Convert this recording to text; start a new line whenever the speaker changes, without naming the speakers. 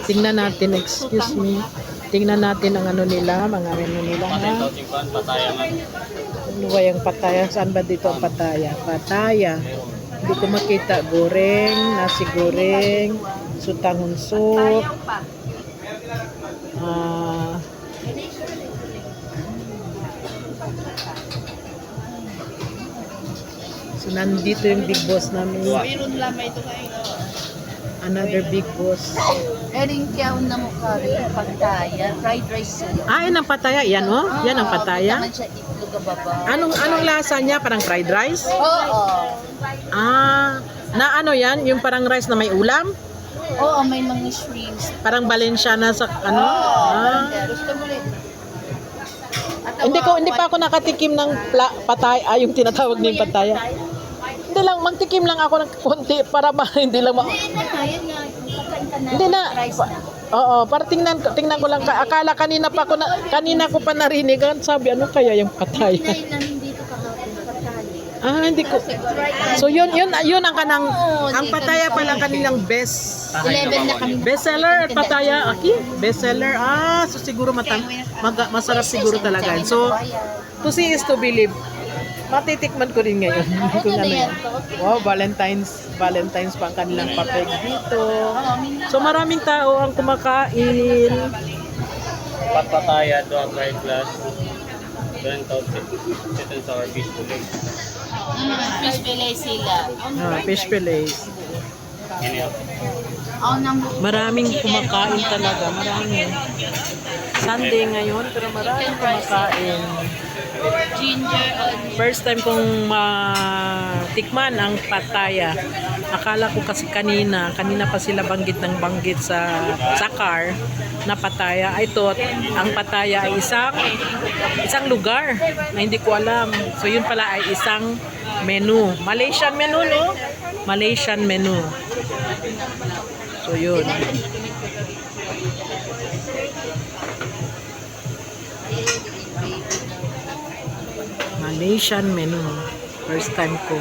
Tingnan natin, excuse me. Tingnan natin ang ano nila, mga ano nila ha. Ano ba yung pataya? Saan ba dito ang pataya? Pataya. Hindi ko makita. Goreng, nasi goreng, sutang soup. So nandito yung big boss namin.
Mayroon lamay ito kayo.
Another big boss.
Ering kiyaw na mo kari, pagkaya, fried rice sa'yo.
Yan ang pataya. Yan oh. Yan ang pataya.
Taman siya itlog ka baba.
Anong lasa niya? Parang fried rice?
Oo.
Na ano yan? Yung parang rice na may ulam?
Oo, may mga shrimps.
Parang Valenciana sa ano?
Gusto mo rin.
Hindi pa ako nakatikim ng pataya, yung tinatawag niyong pataya. Hindi lang, magtikim lang ako ng konti para hindi lang hindi na. Oo, para tingnan ko lang. Akala kanina ko pa narinig. Sabi, ano kaya yung pataya? Hindi ko. So yun ang kanang ang pataya pala kanilang best.
11 na kami.
Bestseller pataya, best seller. So siguro masarap siguro talaga. So to see is to believe. Matitikman ko rin ngayon. Kung ano yan. Wow, Valentine's pa ang kanilang papeg dito. So maraming tao ang kumakain.
Patpataya, dog fried glass. Then sit and sour fish fillet.
Fish fillet sila.
Fish fillets. Maraming kumakain talaga. Maraming. Sunday ngayon, pero maraming kumakain.
Ginger
First time kong matikman ang pataya. Akala ko kasi kanina pa sila banggit sa car na pataya. I thought ang pataya ay isang lugar na hindi ko alam. So yun pala ay isang menu. Malaysian menu, no? Malaysian menu. So yun. Malaysian menu. First time ko.